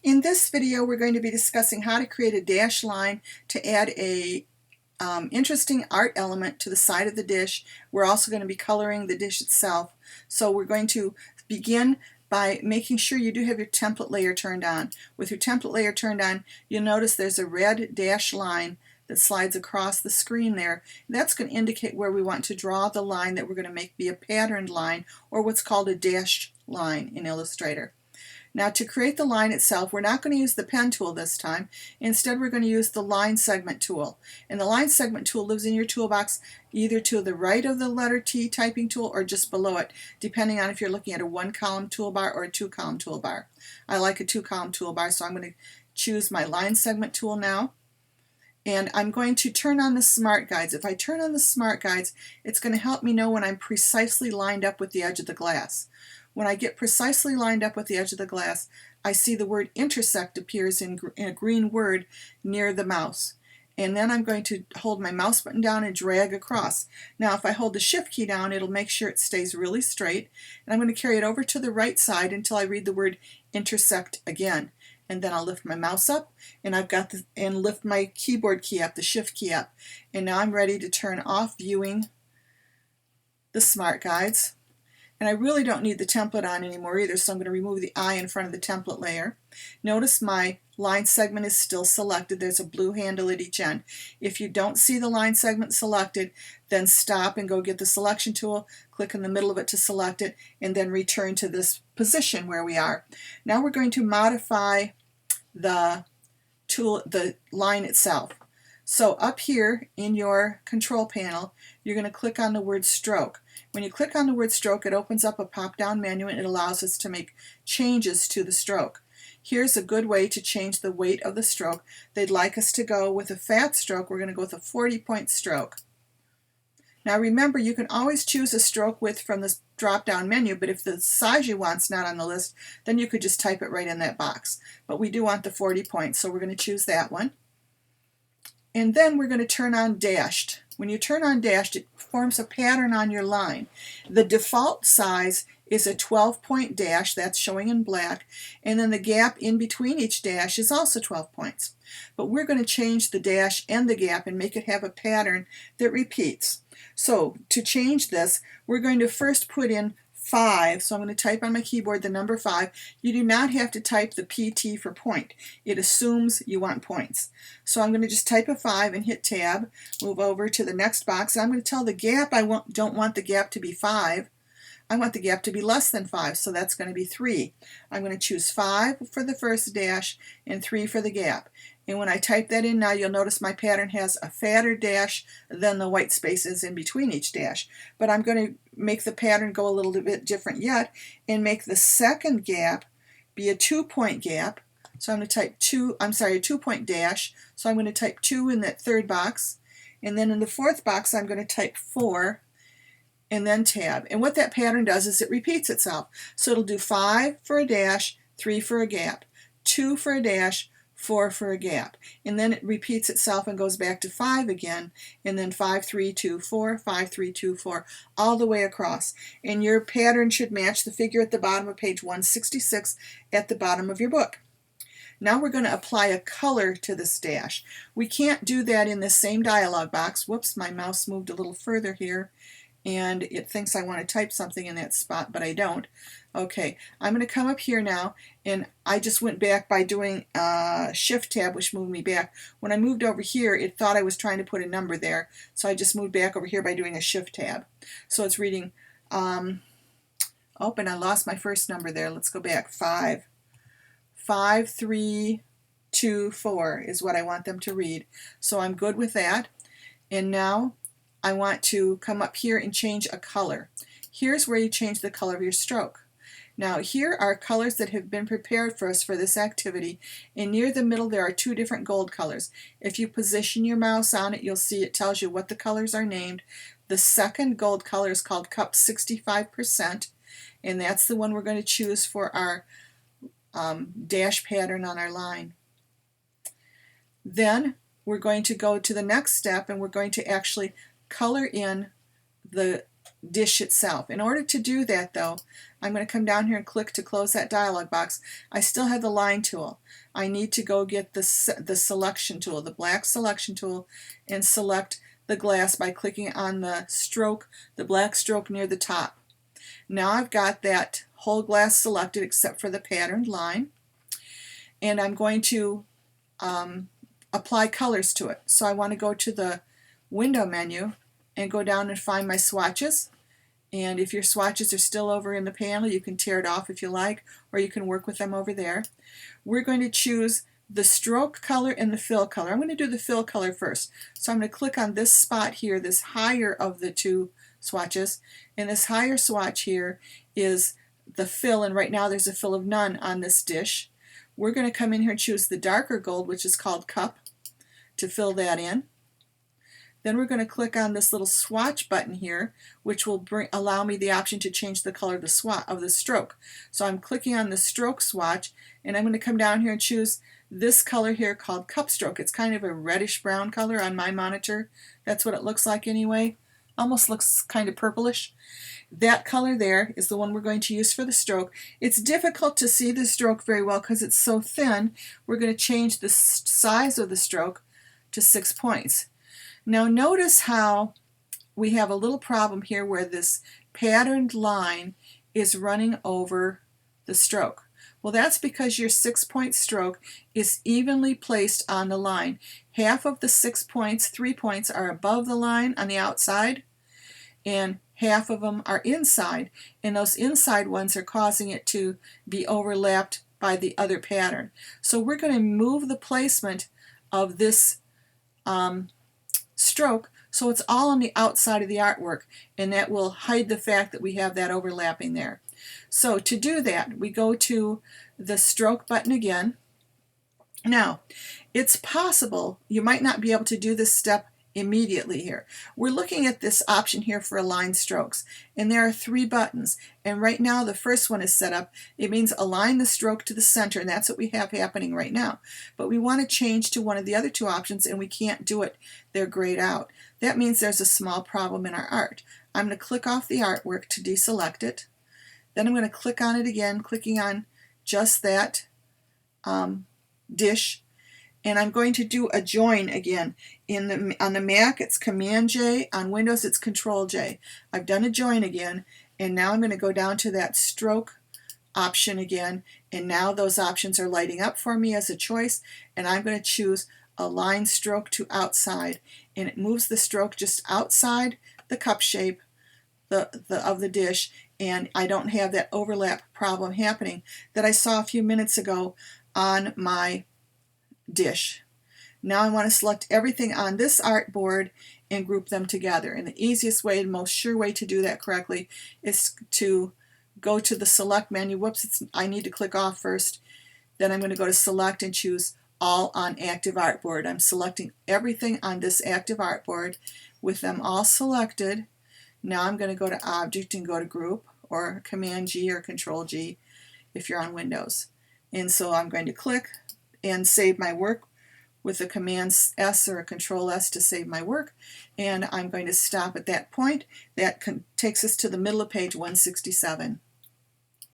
In this video, we're going to be discussing how to create a dash line to add a interesting art element to the side of the dish. We're also going to be coloring the dish itself. So we're going to begin by making sure you do have your template layer turned on. With your template layer turned on, you'll notice there's a red dash line that slides across the screen there. That's going to indicate where we want to draw the line that we're going to make be a patterned line, or what's called a dashed line in Illustrator. Now, to create the line itself, we're not going to use the pen tool this time. Instead, we're going to use the line segment tool. And the line segment tool lives in your toolbox either to the right of the letter T typing tool or just below it, depending on if you're looking at a one-column toolbar or a two-column toolbar. I like a two-column toolbar, so I'm going to choose my line segment tool now. And I'm going to turn on the Smart Guides. If I turn on the Smart Guides, it's going to help me know when I'm precisely lined up with the edge of the glass. When I get precisely lined up with the edge of the glass, I see the word intersect appears in a green word near the mouse. And then I'm going to hold my mouse button down and drag across. Now, if I hold the Shift key down, it'll make sure it stays really straight. And I'm going to carry it over to the right side until I read the word intersect again. And then I'll lift my mouse up, and and lift my keyboard key up, the Shift key up. And now I'm ready to turn off viewing the Smart Guides. And I really don't need the template on anymore either, so I'm going to remove the eye in front of the template layer. Notice my line segment is still selected. There's a blue handle at each end. If you don't see the line segment selected, then stop and go get the selection tool, click in the middle of it to select it, and then return to this position where we are. Now we're going to modify the line itself. So up here in your control panel, you're going to click on the word stroke. When you click on the word stroke, it opens up a pop-down menu and it allows us to make changes to the stroke. Here's a good way to change the weight of the stroke. They'd like us to go with a fat stroke. We're going to go with a 40-point stroke. Now remember, you can always choose a stroke width from this drop-down menu, but if the size you want is not on the list, then you could just type it right in that box. But we do want the 40 points, so we're going to choose that one. And then we're going to turn on dashed. When you turn on dashed, it forms a pattern on your line. The default size is a 12-point dash, that's showing in black, and then the gap in between each dash is also 12 points. But we're going to change the dash and the gap and make it have a pattern that repeats. So to change this, we're going to first put in 5, so I'm going to type on my keyboard the number 5. You do not have to type the PT for point. It assumes you want points. So I'm going to just type a 5 and hit tab, move over to the next box. I'm going to tell the gap I don't want the gap to be 5. I want the gap to be less than 5, so that's going to be 3. I'm going to choose 5 for the first dash and 3 for the gap. And when I type that in now, you'll notice my pattern has a fatter dash than the white spaces in between each dash. But I'm going to make the pattern go a little bit different yet and make the second gap be a 2-point gap. So I'm going to type a 2-point dash. So I'm going to type 2 in that third box. And then in the fourth box, I'm going to type 4 and then tab. And what that pattern does is it repeats itself. So it'll do 5 for a dash, 3 for a gap, 2 for a dash, 4 for a gap. And then it repeats itself and goes back to 5 again, and then 5, 3, 2, 4, 5, 3, 2, 4, all the way across. And your pattern should match the figure at the bottom of page 166 at the bottom of your book. Now we're going to apply a color to this dash. We can't do that in the same dialog box. Whoops, my mouse moved a little further here, and it thinks I want to type something in that spot, but I don't. Okay, I'm going to come up here now, and I just went back by doing Shift tab, which moved me back. When I moved over here, it thought I was trying to put a number there, so I just moved back over here by doing a Shift tab. So it's reading, and I lost my first number there. Let's go back. 5, 5, 3, 2, 4 is what I want them to read. So I'm good with that. And now I want to come up here and change a color. Here's where you change the color of your stroke. Now here are colors that have been prepared for us for this activity, and near the middle there are 2 different gold colors. If you position your mouse on it, you'll see it tells you what the colors are named. The second gold color is called Cup 65%, and that's the one we're going to choose for our dash pattern on our line. Then we're going to go to the next step, and we're going to actually color in the dish itself. In order to do that though, I'm going to come down here and click to close that dialog box. I still have the line tool. I need to go get the selection tool, the black selection tool, and select the glass by clicking on the stroke, the black stroke near the top. Now I've got that whole glass selected except for the patterned line, and I'm going to apply colors to it. So I want to go to the window menu and go down and find my swatches. And if your swatches are still over in the panel, you can tear it off if you like, or you can work with them over there. We're going to choose the stroke color and the fill color. I'm going to do the fill color first. So I'm going to click on this spot here, this higher of the two swatches, and this higher swatch here is the fill, and right now there's a fill of none on this dish. We're going to come in here and choose the darker gold, which is called cup, to fill that in. Then we're going to click on this little swatch button here, which will allow me the option to change the color of the stroke. So I'm clicking on the stroke swatch, and I'm going to come down here and choose this color here called cup stroke. It's kind of a reddish brown color on my monitor. That's what it looks like anyway. Almost looks kind of purplish. That color there is the one we're going to use for the stroke. It's difficult to see the stroke very well because it's so thin. We're going to change the size of the stroke to 6 points. Now notice how we have a little problem here where this patterned line is running over the stroke. Well, that's because your 6-point stroke is evenly placed on the line. Half of the 6 points, 3 points, are above the line on the outside, and half of them are inside, and those inside ones are causing it to be overlapped by the other pattern. So we're going to move the placement of this stroke so it's all on the outside of the artwork, and that will hide the fact that we have that overlapping there. So to do that, we go to the stroke button again. Now, it's possible you might not be able to do this step immediately here. We're looking at this option here for align strokes, and there are 3 buttons, and right now the first one is set up. It means align the stroke to the center, and that's what we have happening right now. But we want to change to one of the other 2 options, and we can't do it. They're grayed out. That means there's a small problem in our art. I'm going to click off the artwork to deselect it. Then I'm going to click on it again, clicking on just that dish, and I'm going to do a join again. On the Mac it's Command J, on Windows it's Control J. I've done a join again, and now I'm going to go down to that stroke option again, and now those options are lighting up for me as a choice, and I'm going to choose align stroke to outside, and it moves the stroke just outside the cup shape of the dish, and I don't have that overlap problem happening that I saw a few minutes ago on my dish. Now I want to select everything on this artboard and group them together, and the easiest way and most sure way to do that correctly is to go to the select menu. Whoops, I need to click off first. Then I'm going to go to select and choose all on active artboard. I'm selecting everything on this active artboard with them all selected. Now I'm going to go to object and go to group, or Command G or Control G if you're on Windows. And so I'm going to click and save my work with a Command S or a Control S to save my work, and I'm going to stop at that point. That takes us to the middle of page 167.